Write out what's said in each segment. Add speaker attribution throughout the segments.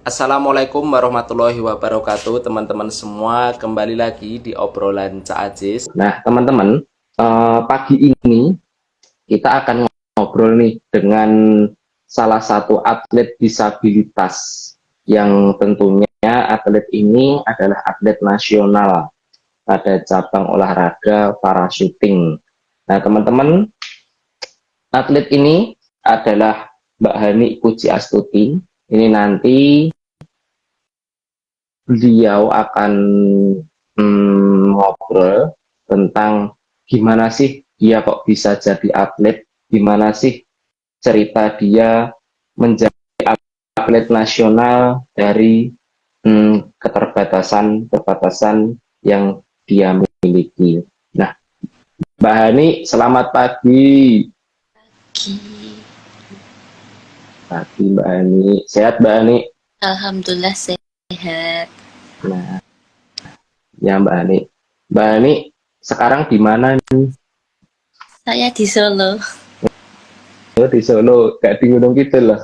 Speaker 1: Assalamualaikum warahmatullahi wabarakatuh, teman-teman semua. Kembali lagi di obrolan Cak Ajis. Nah, teman-teman, pagi ini kita akan ngobrol nih dengan salah satu atlet disabilitas yang tentunya atlet ini adalah atlet nasional pada cabang olahraga parasyuting. Nah, teman-teman, atlet ini adalah Mbak Hani Puji Astuti. Ini nanti beliau akan ngobrol tentang gimana sih dia kok bisa jadi atlet, gimana sih cerita dia menjadi atlet nasional dari keterbatasan yang dia miliki. Nah, Mbak Hani, selamat pagi. Pagi Mbak Hani, sehat Mbak Hani?
Speaker 2: Alhamdulillah sehat.
Speaker 1: Nah, ya Mbak Hani. Mbak Hani, sekarang di mana nih?
Speaker 2: Saya di Solo.
Speaker 1: Oh, di Solo, gak di Gunung Kidul loh.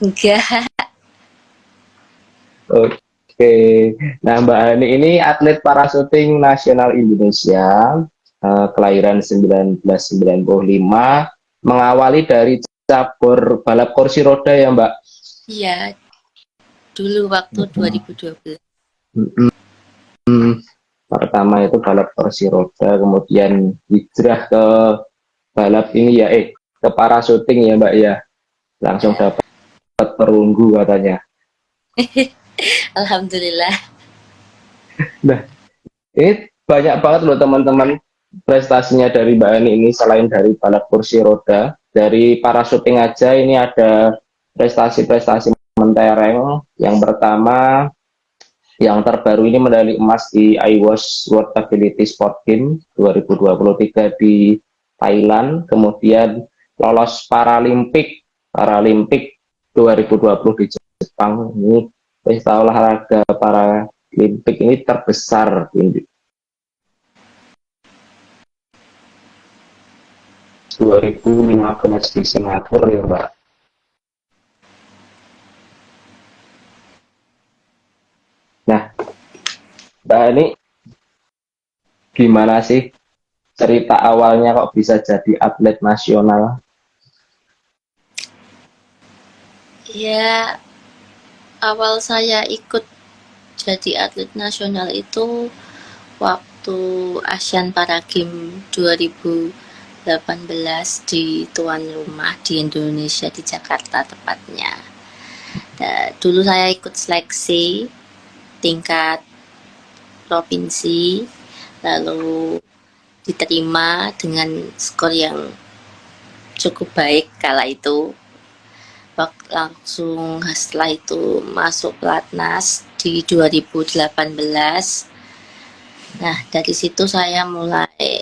Speaker 2: Enggak.
Speaker 1: Oke, nah Mbak Hani ini atlet parasyuting nasional Indonesia, kelahiran 1995, mengawali dari cabur balap kursi roda ya Mbak.
Speaker 2: Iya, dulu waktu 2012.
Speaker 1: Pertama itu balap kursi roda, kemudian hijrah ke balap ini ya, ke parasyuting ya Mbak ya, langsung
Speaker 2: Ya.
Speaker 1: dapat perunggu katanya.
Speaker 2: Alhamdulillah.
Speaker 1: Nah, ini banyak banget loh teman-teman prestasinya dari Mbak Ani ini selain dari balap kursi roda, dari para syuting aja ini ada prestasi-prestasi mentereng. Yang pertama, yang terbaru ini medali emas di IWOS World Ability Sport Game 2023 di Thailand, kemudian lolos Paralimpik 2020 di Jepang. Ini pesta olahraga Paralimpik ini terbesar di 2015 di Singapura ya Mbak. Nah, Mbak ini gimana sih cerita awalnya kok bisa jadi atlet nasional?
Speaker 2: Ya, awal saya ikut jadi atlet nasional itu waktu Asian Para Games 2018 di tuan rumah di Indonesia, di Jakarta tepatnya. Nah, dulu saya ikut seleksi tingkat provinsi, lalu diterima dengan skor yang cukup baik kala itu. Langsung setelah itu masuk pelatnas di 2018. Nah, dari situ saya mulai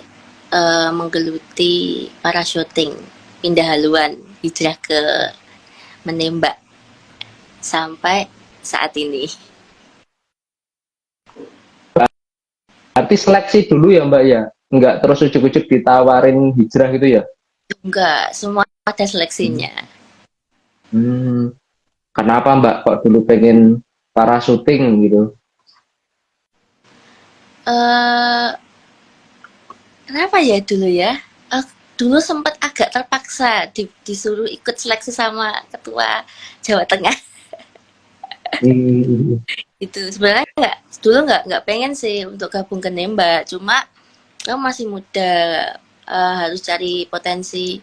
Speaker 2: menggeluti parasyuting, pindah haluan, hijrah ke menembak sampai saat ini.
Speaker 1: Berarti seleksi dulu ya Mbak ya? Enggak terus ujuk-ujuk ditawarin hijrah gitu ya?
Speaker 2: Enggak, semua ada seleksinya.
Speaker 1: Hmm, kenapa Mbak kok dulu pengen parasyuting gitu?
Speaker 2: Eh Kenapa ya dulu ya? Dulu sempat agak terpaksa disuruh ikut seleksi sama ketua Jawa Tengah.
Speaker 1: Hmm,
Speaker 2: Itu sebenarnya nggak pengen sih untuk gabung ke Nemba, cuma kamu masih muda, harus cari potensi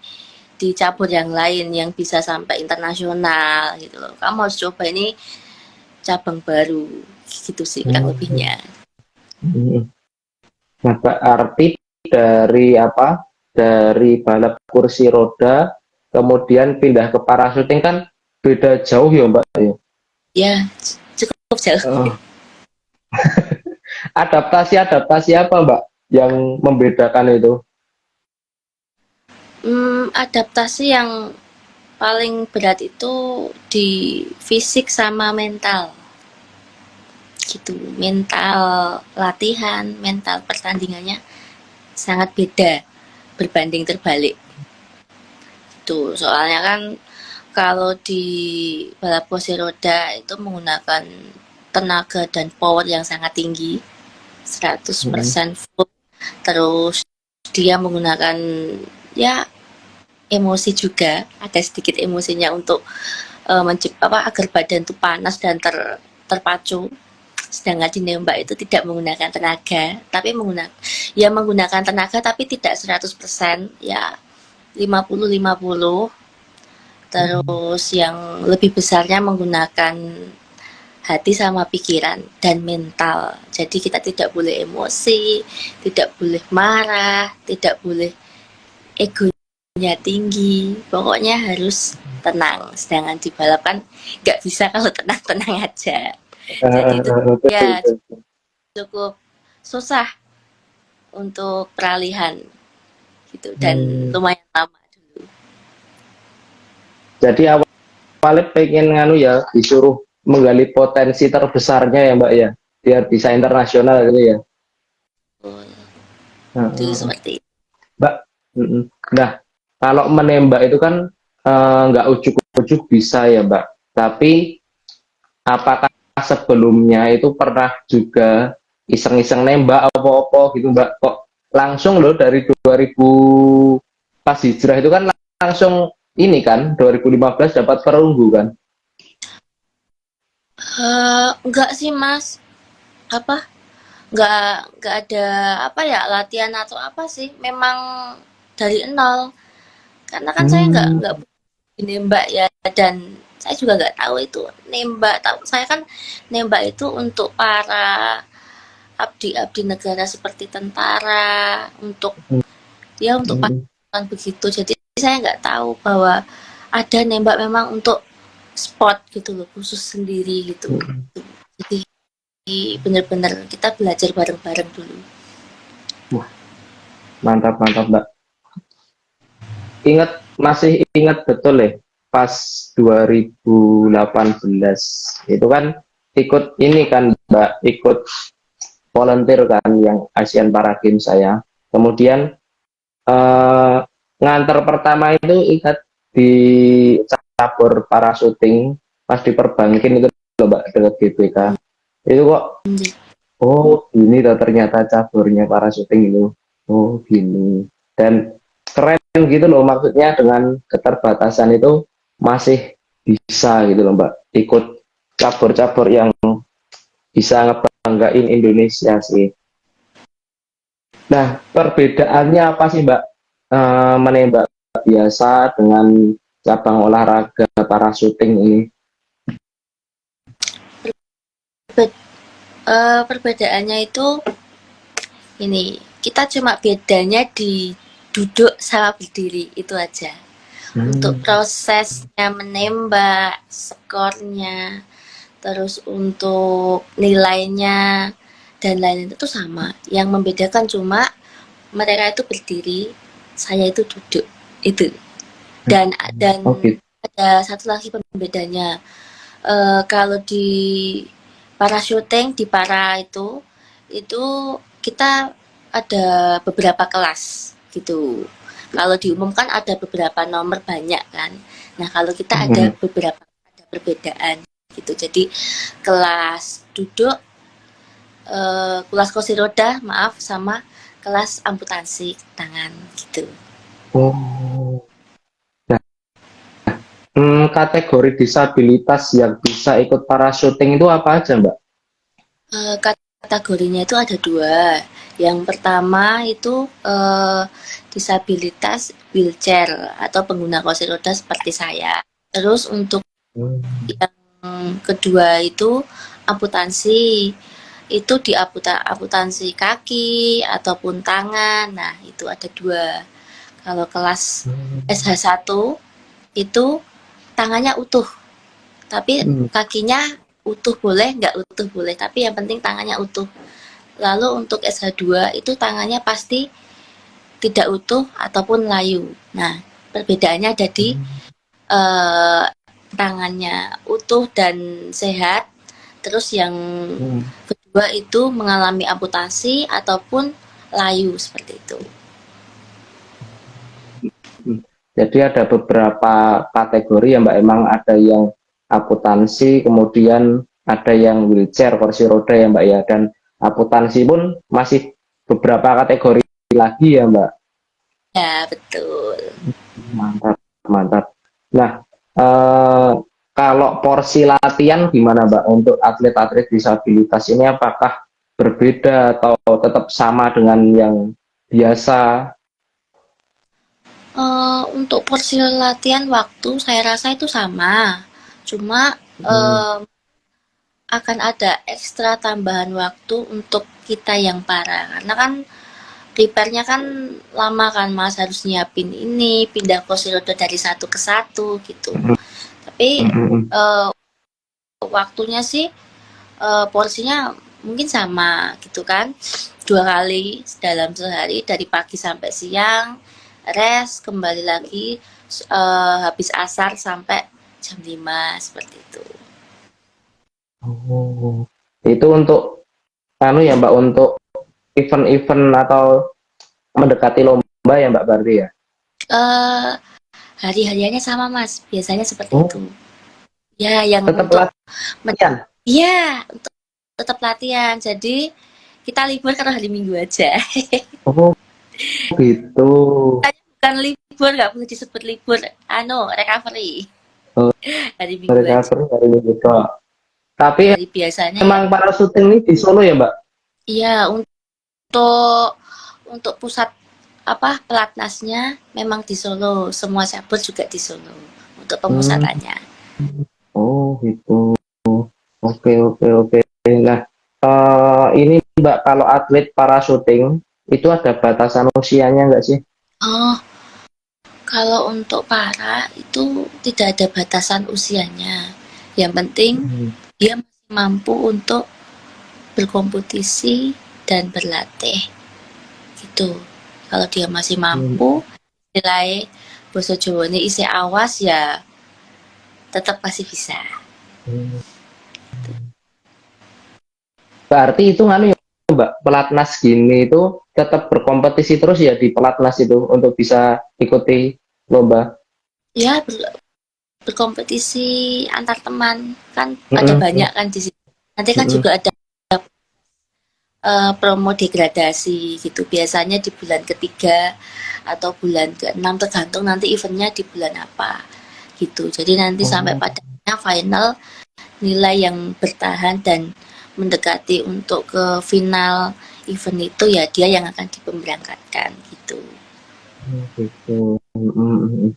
Speaker 2: di cabur yang lain yang bisa sampai internasional gitu loh. Kamu harus coba ini cabang baru gitu sih kurang
Speaker 1: hmm,
Speaker 2: lebihnya.
Speaker 1: hmm. Nah, berarti dari apa? Dari balap kursi roda, kemudian pindah ke parasyuting kan beda jauh ya Mbak ya?
Speaker 2: Ya, cukup jauh.
Speaker 1: Oh, adaptasi apa Mbak yang membedakan itu?
Speaker 2: Adaptasi yang paling berat itu di fisik sama mental gitu. Mental latihan, mental pertandingannya sangat beda berbanding terbalik. Tuh, soalnya kan Kalau di balap kursi roda itu menggunakan tenaga dan power yang sangat tinggi, 100% full. Terus dia menggunakan ya emosi juga, ada sedikit emosinya untuk agar badan itu panas dan terpacu. Sedangkan di nembak itu tidak menggunakan tenaga, tapi menggunakan tenaga tapi tidak 100%, ya 50-50. Terus yang lebih besarnya menggunakan hati sama pikiran dan mental. Jadi kita tidak boleh emosi, tidak boleh marah, tidak boleh egonya tinggi. Pokoknya harus tenang. Sedangkan di balap kan nggak bisa kalau tenang-tenang aja. Jadi itu ya cukup susah untuk peralihan gitu dan lumayan lama dulu.
Speaker 1: Jadi awalnya pengen nganu ya, disuruh menggali potensi terbesarnya ya Mbak ya, biar bisa internasional gitu ya.
Speaker 2: Dulu seperti itu.
Speaker 1: Mbak, nah kalau menembak itu kan nggak ujuk-ujuk bisa ya Mbak. Tapi apakah sebelumnya itu pernah juga iseng-iseng nembak apa-apa gitu Mbak? Kok langsung loh dari 2000 pas hijrah itu kan langsung ini kan 2015 dapat perunggu kan?
Speaker 2: Enggak sih Mas, apa nggak ada apa ya latihan atau apa sih, memang dari nol, karena kan saya nggak nembak ya, dan saya juga nggak tahu itu nembak. Tahu saya kan nembak itu untuk para abdi-abdi negara seperti tentara, untuk ya untuk pasukan begitu. Jadi saya nggak tahu bahwa ada nembak memang untuk sport gitu loh, khusus sendiri gitu. Jadi benar-benar kita belajar bareng-bareng dulu.
Speaker 1: Wah, mantap mantap Mbak. Masih ingat betul ya pas 2018 itu kan ikut ini kan Mbak, ikut volunteer kan yang Asian Para Games saya. Kemudian nganter pertama itu ingat di cabur parachuting pas diperbankin itu loh Mbak, dekat GBK. Itu kok oh ini ternyata caburnya parachuting itu. Oh gini. Dan keren gitu loh, maksudnya dengan keterbatasan itu masih bisa gitu loh Mbak ikut cabur-cabur yang bisa ngebanggain Indonesia sih. Nah perbedaannya apa sih Mbak menembak biasa dengan cabang olahraga parachuting ini?
Speaker 2: Perbedaannya itu ini, kita cuma bedanya di duduk sama berdiri itu aja. Untuk prosesnya menembak, skornya, terus untuk nilainya dan lain-lain itu sama. Yang membedakan cuma mereka itu berdiri, saya itu duduk itu. Dan ada satu lagi pembedanya. Kalau di parachuting, di para itu kita ada beberapa kelas gitu. Kalau diumumkan ada beberapa nomor banyak kan. Nah kalau kita ada perbedaan gitu. Jadi kelas duduk, kelas kursi roda, maaf, sama kelas amputasi tangan gitu.
Speaker 1: Oh. Kategori disabilitas yang bisa ikut parachuting itu apa aja Mbak?
Speaker 2: Kategorinya itu ada dua. Yang pertama itu disabilitas wheelchair atau pengguna kursi roda seperti saya. Terus untuk yang kedua itu amputasi. Itu di amputasi kaki ataupun tangan. Nah, itu ada dua. Kalau kelas SH1 itu tangannya utuh, tapi kakinya utuh boleh, nggak utuh boleh, tapi yang penting tangannya utuh. Lalu untuk SH2 itu tangannya pasti tidak utuh ataupun layu. Nah, perbedaannya ada di tangannya utuh dan sehat. Terus yang kedua itu mengalami amputasi ataupun layu seperti itu.
Speaker 1: Jadi ada beberapa kategori ya Mbak, emang ada yang akuntansi, kemudian ada yang wheelchair, kursi roda ya Mbak ya, dan akuntansi pun masih beberapa kategori lagi ya Mbak.
Speaker 2: Ya, betul.
Speaker 1: Mantap, mantap. Nah, eh, kalau porsi latihan gimana Mbak untuk atlet-atlet disabilitas ini, apakah berbeda atau tetap sama dengan yang biasa?
Speaker 2: Untuk porsi latihan waktu saya rasa itu sama. Cuma
Speaker 1: Hmm,
Speaker 2: akan ada ekstra tambahan waktu untuk kita yang para. Karena kan prepare-nya kan lama kan Mas, harus nyiapin ini, pindah kursi roda dari satu ke satu gitu.
Speaker 1: hmm,
Speaker 2: Tapi
Speaker 1: hmm,
Speaker 2: eh, waktunya sih porsinya mungkin sama gitu kan. 2 kali dalam sehari dari pagi sampai siang, rest kembali lagi habis asar sampai jam 5 seperti itu.
Speaker 1: oh, itu untuk anu ya Mbak, untuk event-event atau mendekati lomba ya Mbak berarti ya?
Speaker 2: Eh hari-hariannya sama Mas, biasanya seperti itu.
Speaker 1: Oh,
Speaker 2: Ya, yang
Speaker 1: tetap
Speaker 2: untuk
Speaker 1: latihan.
Speaker 2: iya, untuk tetap latihan. Jadi kita libur karena hari Minggu aja.
Speaker 1: Oh, gitu.
Speaker 2: Bukan libur, nggak boleh disebut libur. Recovery.
Speaker 1: Oh,
Speaker 2: Hari Minggu
Speaker 1: mereka
Speaker 2: aja.
Speaker 1: sering hari ini gitu. Tapi
Speaker 2: Hari biasanya ya.
Speaker 1: emang para syuting ini di Solo ya Mbak?
Speaker 2: Iya, untuk pusat pelatnasnya memang di Solo. Semua cabur juga di Solo untuk
Speaker 1: Hmm,
Speaker 2: pemusatannya.
Speaker 1: oh gitu. Oke, oke, oke. Nah, ini Mbak, kalau atlet para syuting itu ada batasan usianya nggak sih?
Speaker 2: Oh, kalau untuk para itu tidak ada batasan usianya. Yang penting
Speaker 1: Hmm.
Speaker 2: dia masih mampu untuk berkompetisi dan berlatih gitu. Kalau dia masih mampu, nilai basa Jawa ini isi awas ya tetap pasti bisa.
Speaker 1: Berarti itu nganu ya Mbak, pelatnas gini itu tetap berkompetisi terus ya di pelatnas itu untuk bisa ikuti lomba.
Speaker 2: Ya berkompetisi antar teman kan ada
Speaker 1: Mm-mm.
Speaker 2: banyak kan di sini. Nanti kan
Speaker 1: Mm-mm.
Speaker 2: juga ada promo degradasi gitu. Biasanya di bulan ketiga atau bulan ke-6 tergantung nanti eventnya di bulan apa gitu. Jadi nanti sampai
Speaker 1: Oh,
Speaker 2: pada final nilai yang bertahan dan mendekati untuk ke final event itu ya dia yang akan dipeberangkatkan gitu.
Speaker 1: gitu. Mm-mm.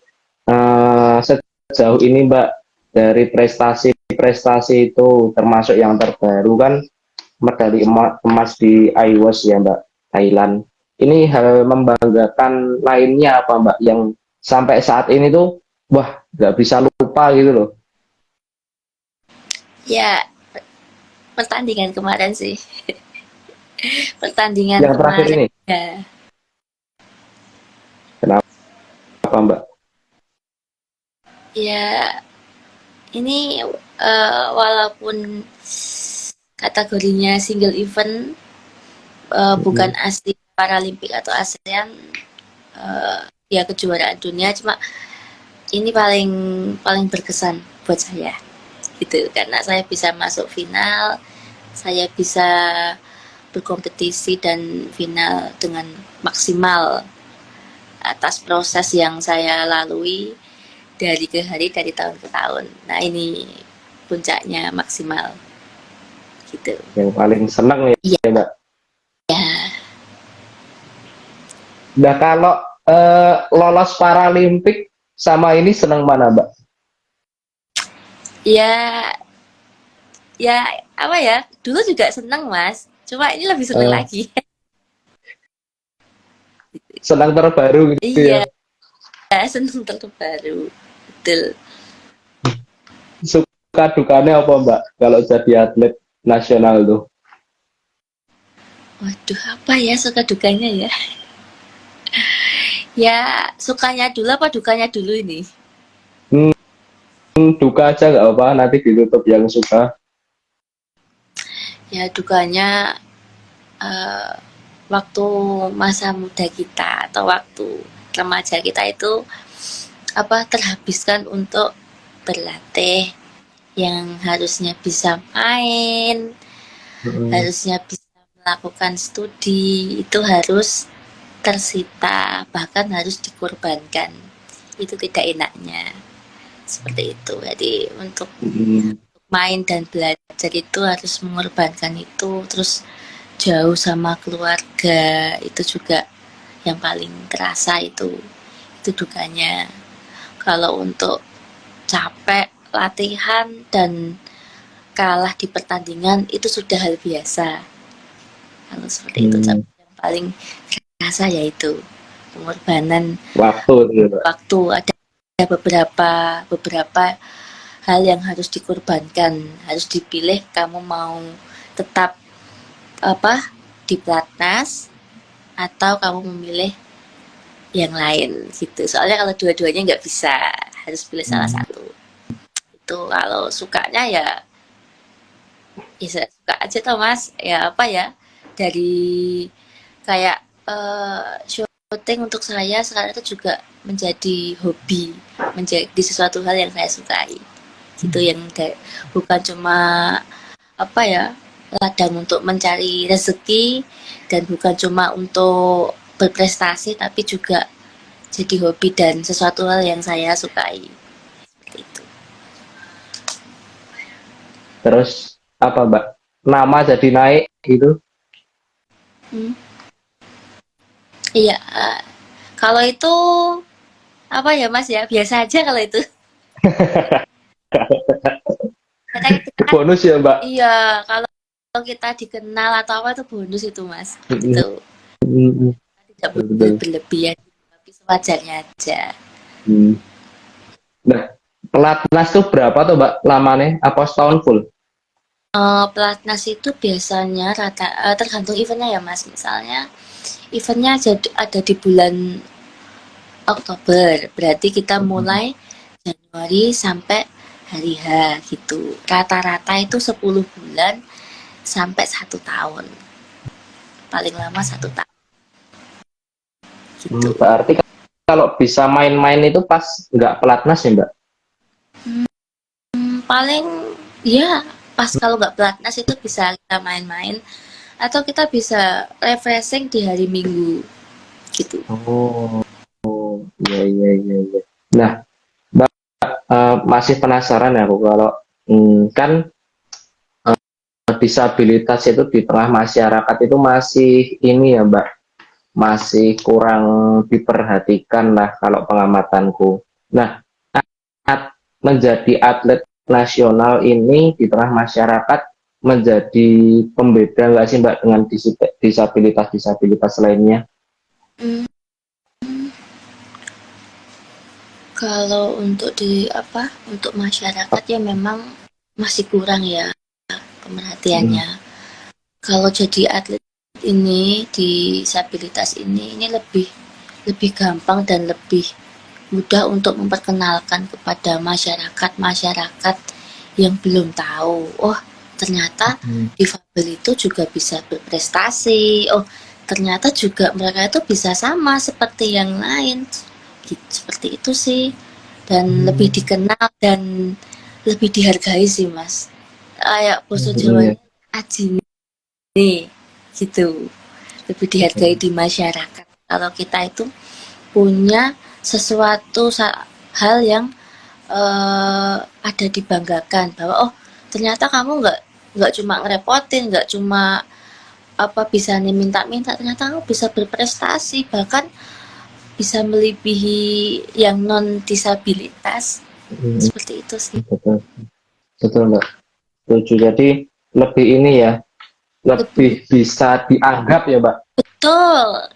Speaker 1: Sejauh ini Mbak, dari prestasi-prestasi itu termasuk yang terbaru kan medali emas di IWOS ya Mbak, Thailand. Ini hal membanggakan lainnya apa Mbak yang sampai saat ini tuh wah nggak bisa lupa gitu loh.
Speaker 2: Ya, pertandingan kemarin sih. Pertandingan
Speaker 1: Yang terakhir
Speaker 2: kemarin
Speaker 1: ini
Speaker 2: ya.
Speaker 1: kenapa Mbak?
Speaker 2: Ya, ini walaupun kategorinya single event bukan
Speaker 1: Mm-mm.
Speaker 2: asli Paralimpik atau ASEAN ya kejuaraan dunia cuma ini paling paling berkesan buat saya gitu karena saya bisa masuk final, saya bisa berkompetisi dan final dengan maksimal atas proses yang saya lalui dari ke hari dari tahun ke tahun. Nah ini puncaknya maksimal gitu.
Speaker 1: Yang paling senang ya
Speaker 2: Iya,
Speaker 1: Mbak.
Speaker 2: ya,
Speaker 1: Nah kalau lolos Paralimpik sama ini senang mana Mbak?
Speaker 2: ya, ya apa ya? Dulu juga seneng mas, cuma ini lebih seneng
Speaker 1: Eh,
Speaker 2: lagi.
Speaker 1: Senang terbaru gitu ya.
Speaker 2: Iya, seneng terbaru, betul.
Speaker 1: Suka dukanya apa Mbak kalau jadi atlet nasional tuh?
Speaker 2: Waduh, apa ya suka dukanya ya? Ya sukanya dulu apa dukanya dulu ini?
Speaker 1: Duka aja nggak apa, nanti ditutup yang suka.
Speaker 2: Ya dukanya eh, waktu masa muda kita atau waktu remaja kita itu terhabiskan untuk berlatih, yang harusnya bisa main, harusnya bisa melakukan studi, itu harus tersita, bahkan harus dikorbankan. Itu tidak enaknya. Seperti itu. Jadi untuk main dan belajar itu harus mengorbankan itu, terus jauh sama keluarga, itu juga yang paling terasa itu dukanya. Kalau untuk capek latihan dan kalah di pertandingan itu sudah hal biasa. Kalau seperti itu yang paling terasa yaitu pengorbanan waktu. Ada beberapa hal yang harus dikorbankan, harus dipilih kamu mau tetap di pelatnas atau kamu memilih yang lain gitu. Soalnya kalau dua-duanya nggak bisa, harus pilih salah satu. Itu kalau sukanya ya suka aja toh Mas. Ya dari kayak syuting untuk saya sekarang itu juga menjadi hobi, menjadi sesuatu hal yang saya sukai. Gitu yang bukan cuma ladang untuk mencari rezeki dan bukan cuma untuk berprestasi, tapi juga jadi hobi dan sesuatu hal yang saya sukai. Seperti itu.
Speaker 1: Terus Mbak? Nama jadi naik gitu?
Speaker 2: Iya. Kalau itu ya Mas ya, biasa aja kalau itu.
Speaker 1: Bonus ya Mbak?
Speaker 2: Iya, kalau kita dikenal atau itu bonus itu Mas. Gitu. Tidak boleh berlebihan, tapi sewajarnya aja.
Speaker 1: Nah, pelatnas tuh berapa tuh Mbak lamanya? Apa setahun full?
Speaker 2: Pelatnas itu biasanya tergantung eventnya ya Mas. Misalnya eventnya ada di bulan Oktober, berarti kita mulai Januari sampai hari H gitu. Rata-rata itu 10 bulan sampai 1 tahun. Paling lama 1 tahun. Gitu.
Speaker 1: Berarti kalau bisa main-main itu pas nggak pelatnas ya Mbak?
Speaker 2: Paling ya pas kalau nggak pelatnas itu bisa kita main-main atau kita bisa refreshing di hari Minggu gitu.
Speaker 1: Iya. Nah, Mbak masih penasaran ya aku kalau kan disabilitas itu di tengah masyarakat itu masih ini ya Mbak, masih kurang diperhatikan lah kalau pengamatanku. Nah, menjadi atlet nasional ini di tengah masyarakat menjadi pembeda nggak sih Mbak dengan disabilitas lainnya?
Speaker 2: Kalau untuk untuk masyarakat ya memang masih kurang ya pemerhatiannya. Kalau jadi atlet ini, disabilitas ini lebih gampang dan lebih mudah untuk memperkenalkan kepada masyarakat yang belum tahu. Oh, ternyata difabel itu juga bisa berprestasi. Oh, ternyata juga mereka itu bisa sama seperti yang lain. Gitu, seperti itu sih. Dan lebih dikenal dan lebih dihargai sih, Mas. Kayak bahasa Jawanya Aji nih, gitu. Lebih dihargai di masyarakat. Kalau kita itu punya sesuatu hal yang ada dibanggakan bahwa oh ternyata kamu nggak cuma ngerepotin, nggak cuma bisa nih minta-minta, ternyata kamu bisa berprestasi bahkan bisa melebihi yang non disabilitas. Seperti itu sih.
Speaker 1: Betul Mbak. Jadi lebih ini ya, lebih bisa dianggap ya Mbak.
Speaker 2: Betul.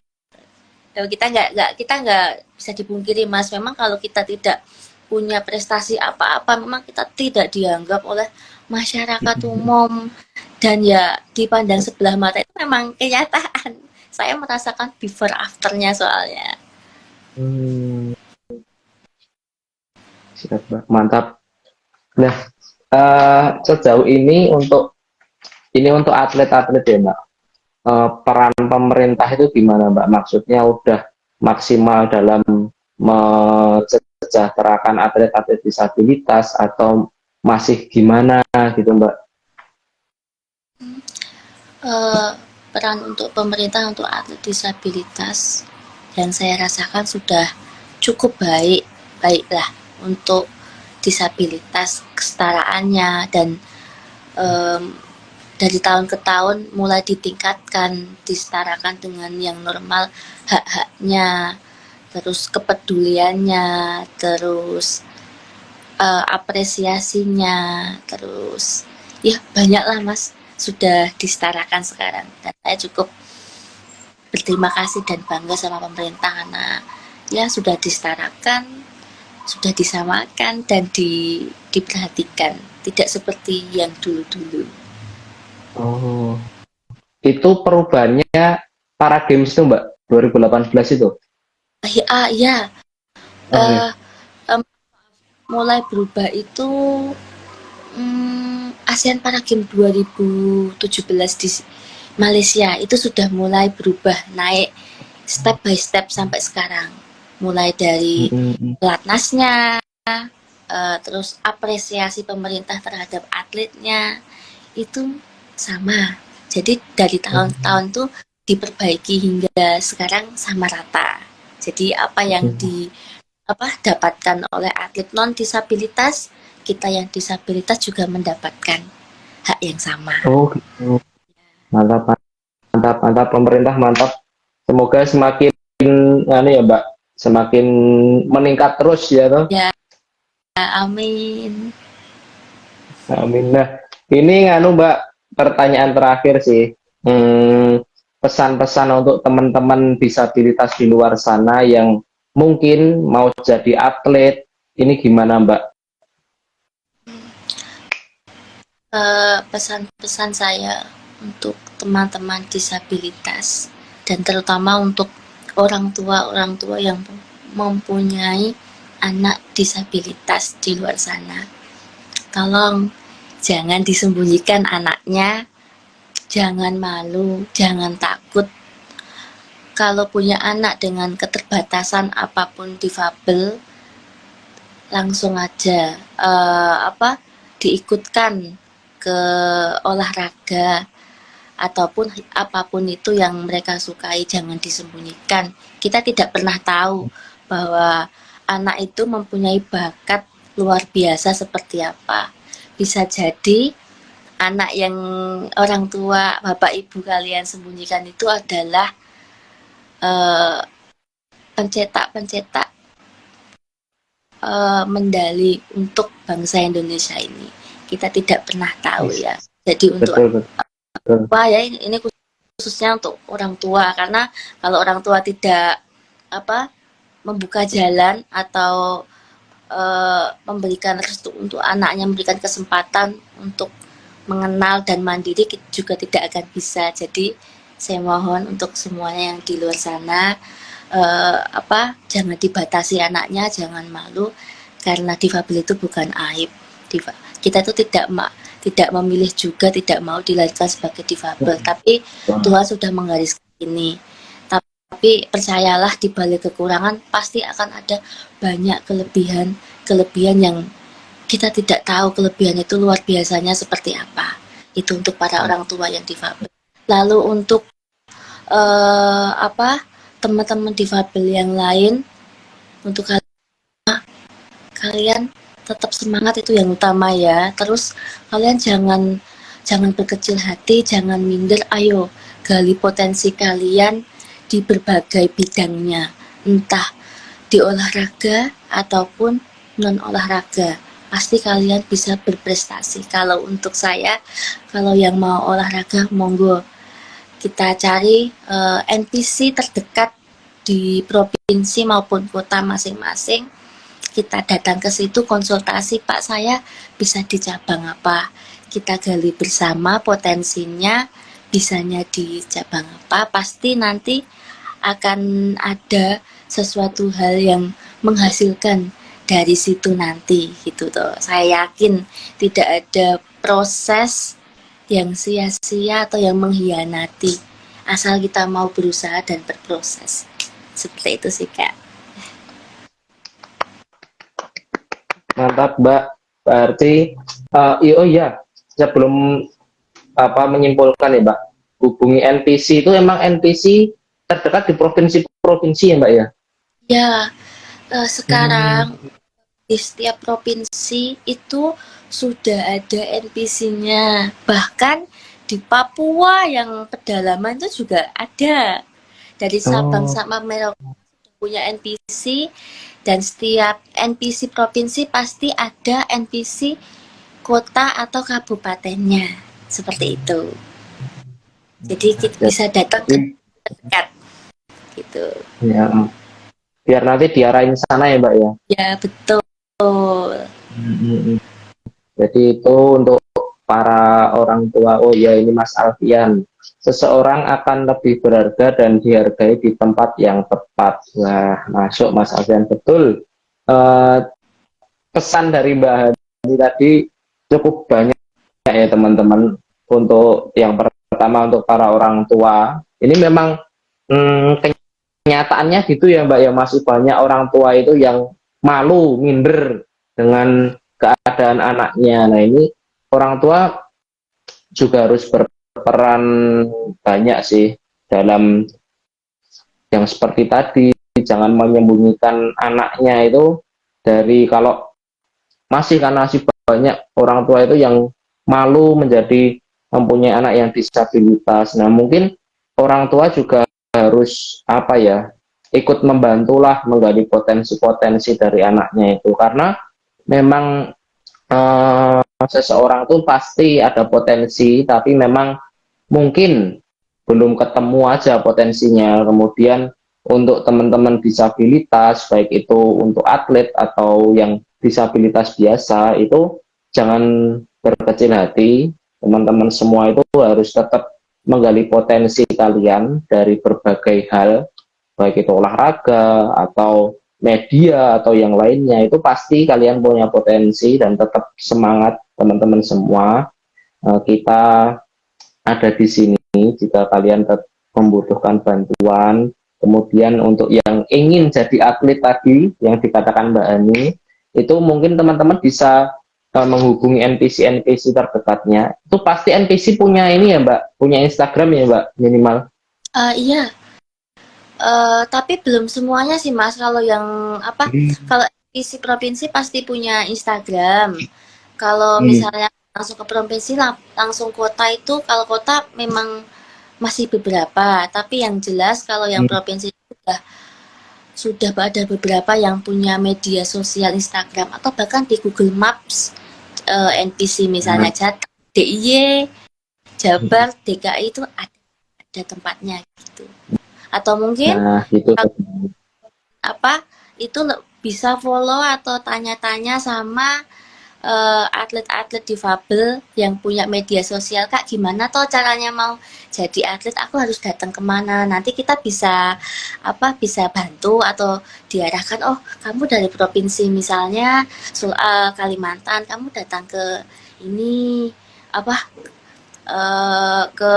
Speaker 2: Kita nggak bisa dipungkiri Mas, memang kalau kita tidak punya prestasi apa-apa memang kita tidak dianggap oleh masyarakat umum dan ya dipandang sebelah mata itu memang kenyataan. Saya merasakan before afternya soalnya.
Speaker 1: Siap Mbak, mantap. Nah, sejauh ini untuk atlet-atlet ya Mbak, peran pemerintah itu gimana Mbak? Maksudnya udah maksimal dalam mensejahterakan atlet-atlet disabilitas atau masih gimana gitu Mbak?
Speaker 2: Eh, peran untuk pemerintah untuk atlet disabilitas yang saya rasakan sudah cukup baiklah untuk disabilitas kesetaraannya, dan em, dari tahun ke tahun mulai ditingkatkan, disetarakan dengan yang normal, hak-haknya, terus kepeduliannya, terus apresiasinya, terus ya banyaklah Mas, sudah disetarakan sekarang, dan saya cukup berterima kasih dan bangga sama pemerintah karena ya sudah disetarakan, sudah disamakan, dan diperhatikan, tidak seperti yang dulu-dulu.
Speaker 1: Oh, itu perubahannya para games itu Mbak 2018 itu.
Speaker 2: Ya,
Speaker 1: Oke.
Speaker 2: uh, um, mulai berubah itu ASEAN Para Games 2017 di Malaysia itu sudah mulai berubah, naik step by step sampai sekarang. Mulai dari pelatnasnya, terus apresiasi pemerintah terhadap atletnya itu sama. Jadi dari tahun-tahun tuh diperbaiki hingga sekarang sama rata. Jadi apa yang dapatkan oleh atlet non disabilitas, kita yang disabilitas juga mendapatkan hak yang sama.
Speaker 1: Oh gitu. Mantap, mantap, mantap, pemerintah mantap. Semoga semakin ya Mbak, semakin meningkat terus ya toh.
Speaker 2: Ya, amin.
Speaker 1: Amin. Nah, ini Mbak, pertanyaan terakhir sih. Pesan-pesan untuk teman-teman disabilitas di luar sana yang mungkin mau jadi atlet, ini gimana Mbak?
Speaker 2: Pesan-pesan saya untuk teman-teman disabilitas dan terutama untuk orang tua yang mempunyai anak disabilitas di luar sana, tolong jangan disembunyikan anaknya, jangan malu, jangan takut. Kalau punya anak dengan keterbatasan apapun, difabel, langsung aja diikutkan ke olahraga ataupun apapun itu yang mereka sukai, jangan disembunyikan. Kita tidak pernah tahu bahwa anak itu mempunyai bakat luar biasa seperti apa. Bisa jadi anak yang orang tua, bapak ibu kalian sembunyikan itu adalah pencetak-pencetak medali untuk bangsa Indonesia ini. Kita tidak pernah tahu ya. Jadi untuk tua ya, ini khususnya untuk orang tua, karena kalau orang tua tidak membuka jalan atau memberikan restu untuk anaknya, memberikan kesempatan untuk mengenal dan mandiri, juga tidak akan bisa. Jadi saya mohon untuk semuanya yang di luar sana, jangan dibatasi anaknya, jangan malu, karena difabel itu bukan aib. Kita itu tidak memilih juga, tidak mau dilahirkan sebagai difabel, tapi Tuhan sudah menggariskan ini. Tapi percayalah, di balik kekurangan pasti akan ada banyak kelebihan yang kita tidak tahu kelebihan itu luar biasanya seperti apa. Itu untuk para orang tua yang difabel. Lalu untuk teman-teman difabel yang lain, untuk kalian tetap semangat, itu yang utama ya. Terus kalian jangan berkecil hati, jangan minder, ayo gali potensi kalian di berbagai bidangnya, entah di olahraga ataupun non olahraga. Pasti kalian bisa berprestasi. Kalau untuk saya, kalau yang mau olahraga, monggo kita cari NPC terdekat di provinsi maupun kota masing-masing. Kita datang ke situ konsultasi, Pak saya bisa di cabang apa, kita gali bersama potensinya, bisanya di cabang apa, pasti nanti akan ada sesuatu hal yang menghasilkan dari situ nanti gitu toh. Saya yakin tidak ada proses yang sia-sia atau yang mengkhianati, asal kita mau berusaha dan berproses. Seperti itu sih Kak.
Speaker 1: Mantap, Mbak. Berarti, oh iya, sebelum menyimpulkan ya, Mbak, hubungi NPC itu emang NPC terdekat di provinsi-provinsi ya, Mbak ya?
Speaker 2: Ya, sekarang
Speaker 1: Hmm.
Speaker 2: di setiap provinsi itu sudah ada NPC-nya. Bahkan di Papua yang pedalaman itu juga ada. Dari Sabang
Speaker 1: Oh,
Speaker 2: sampai Merauke punya NPC, dan setiap NPC provinsi pasti ada NPC kota atau kabupatennya. Seperti itu. Jadi kita bisa datang ke
Speaker 1: jadi
Speaker 2: dekat gitu.
Speaker 1: ya, biar nanti diarahin sana ya, Mbak ya.
Speaker 2: Ya, betul.
Speaker 1: Hmm. Jadi itu untuk para orang tua. Oh ya, ini Mas Alfian. Seseorang akan lebih berharga dan dihargai di tempat yang tepat. Nah, masuk Mas Alfian, betul. Eh, Pesan dari Mbak Hani tadi cukup banyak ya teman-teman. Untuk yang pertama untuk para orang tua. Ini memang kenyataannya gitu ya Mbak ya, masih banyak orang tua itu yang malu, minder dengan keadaan anaknya. Nah ini orang tua juga harus berperan banyak sih dalam yang seperti tadi, jangan menyembunyikan anaknya itu dari, kalau masih banyak orang tua itu yang malu menjadi mempunyai anak yang disabilitas. Nah mungkin orang tua juga harus ikut membantulah menggali potensi-potensi dari anaknya itu, karena memang seseorang tuh pasti ada potensi tapi memang mungkin belum ketemu aja potensinya. Kemudian untuk teman-teman disabilitas, baik itu untuk atlet atau yang disabilitas biasa, itu jangan berkecil hati. Teman-teman semua itu harus tetap menggali potensi kalian dari berbagai hal, baik itu olahraga atau media atau yang lainnya. Itu pasti kalian punya potensi, dan tetap semangat teman-teman semua. Kita ada di sini jika kalian membutuhkan bantuan. Kemudian untuk yang ingin jadi atlet tadi yang dikatakan Mbak Ani, itu mungkin teman-teman bisa menghubungi NPC terdekatnya. Itu pasti NPC punya ini ya Mbak, punya Instagram ya Mbak minimal.
Speaker 2: Iya, tapi belum semuanya sih Mas. Kalau yang apa? Kalau isi provinsi pasti punya Instagram. Kalau
Speaker 1: Hmm.
Speaker 2: misalnya langsung ke provinsi langsung kota itu, kalau kota memang masih beberapa. Tapi yang jelas kalau yang provinsi sudah ada beberapa yang punya media sosial Instagram atau bahkan di Google Maps, NPC misalnya Jateng, DIY, Jabar, DKI itu ada tempatnya gitu. Atau mungkin
Speaker 1: Nah, gitu.
Speaker 2: apa itu bisa follow atau tanya-tanya sama atlet-atlet difabel yang punya media sosial. Kak, gimana toh caranya mau jadi atlet, aku harus datang kemana, nanti kita bisa bisa bantu atau diarahkan, oh kamu dari provinsi misalnya Kalimantan, kamu datang ke ini apa ke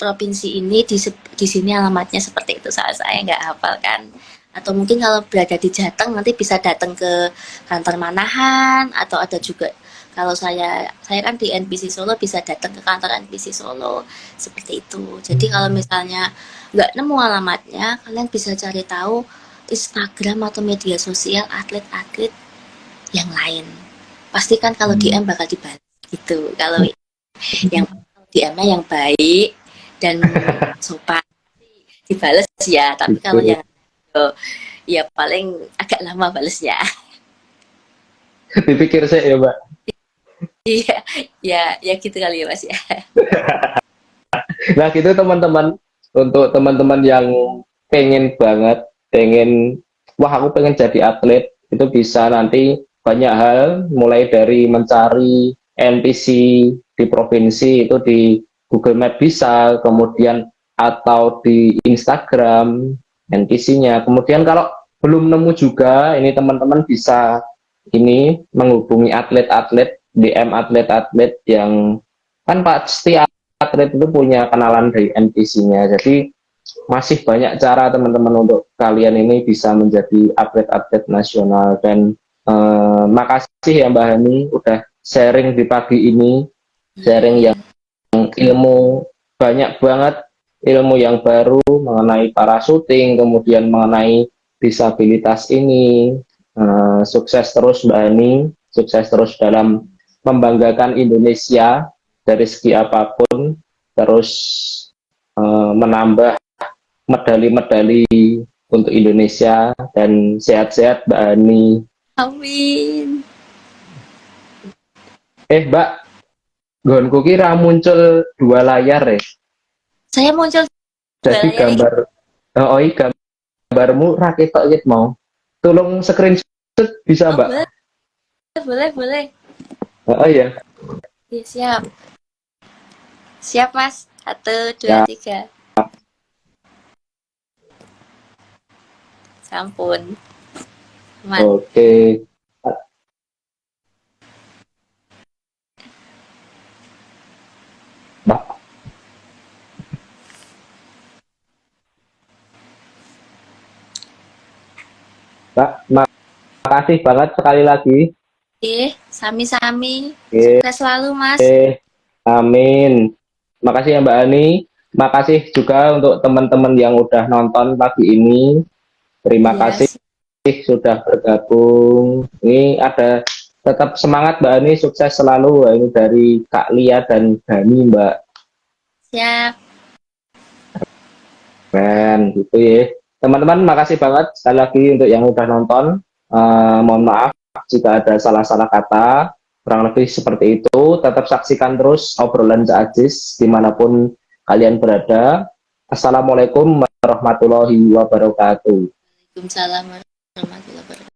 Speaker 2: provinsi ini, di sini alamatnya seperti itu. Saya nggak hafal kan. Atau mungkin kalau berada di Jateng nanti bisa datang ke kantor Manahan, atau ada juga kalau saya kan di NPC Solo, bisa datang ke kantor NPC Solo seperti itu. Jadi kalau misalnya nggak nemu alamatnya, kalian bisa cari tahu Instagram atau media sosial atlet-atlet yang lain. Pastikan kalau DM bakal dibalas gitu. Kalau yang DM-nya yang baik dan sopan dibales ya, tapi kalau
Speaker 1: Gitu.
Speaker 2: yang ya paling agak lama balesnya.
Speaker 1: Dipikir saya ya Mbak.
Speaker 2: Iya, ya gitu kali ya Mas ya.
Speaker 1: Nah gitu teman-teman, untuk teman-teman yang pengen, wah aku pengen jadi atlet, itu bisa nanti banyak hal, mulai dari mencari NPC di provinsi itu di Google Map bisa, kemudian atau di Instagram NPC-nya. Kemudian kalau belum nemu juga, ini teman-teman bisa ini menghubungi atlet-atlet, DM atlet-atlet yang kan pasti atlet itu punya kenalan dari NPC-nya. Jadi masih banyak cara teman-teman untuk kalian ini bisa menjadi atlet-atlet nasional. Dan Makasih ya Mbak Hani udah sharing di pagi ini, sharing
Speaker 2: Iya.
Speaker 1: yang ilmu banyak banget, ilmu yang baru mengenai parachuting, kemudian mengenai disabilitas ini. Sukses terus Mbak Hani, sukses terus dalam membanggakan Indonesia dari segi apapun, terus menambah medali-medali untuk Indonesia dan sehat-sehat Mbak Hani.
Speaker 2: Amin.
Speaker 1: Mbak, gonku kira muncul dua layar ya.
Speaker 2: Saya muncul dua
Speaker 1: Jadi
Speaker 2: layar.
Speaker 1: gambar, oh iya gambarmu rakyat tok mau. Tolong screenshot bisa
Speaker 2: Oh,
Speaker 1: Mbak?
Speaker 2: boleh, boleh, boleh.
Speaker 1: Oh iya,
Speaker 2: Iya, siap. Siap, Mas. Satu, dua,
Speaker 1: ya
Speaker 2: tiga. Sampun. Aman.
Speaker 1: oke. Mbak, Mbak, makasih banget sekali lagi.
Speaker 2: Sami-sami.
Speaker 1: Oke,
Speaker 2: Sukses selalu, Mas.
Speaker 1: amin. Makasih ya Mbak Ani. Makasih juga untuk teman-teman yang udah nonton pagi ini. Terima
Speaker 2: Iya,
Speaker 1: kasih sudah bergabung. Ini ada tetap semangat Mbak Ani, sukses selalu. Ini dari Kak Lia dan Dani Mbak.
Speaker 2: siap.
Speaker 1: Keren gitu ya. Teman-teman makasih banget sekali lagi untuk yang udah nonton. Mohon maaf jika ada salah-salah kata. Kurang lebih seperti itu. Tetap saksikan terus obrolan Ajis dimanapun kalian berada. Assalamualaikum warahmatullahi wabarakatuh.
Speaker 2: Waalaikumsalam warahmatullahi wabarakatuh.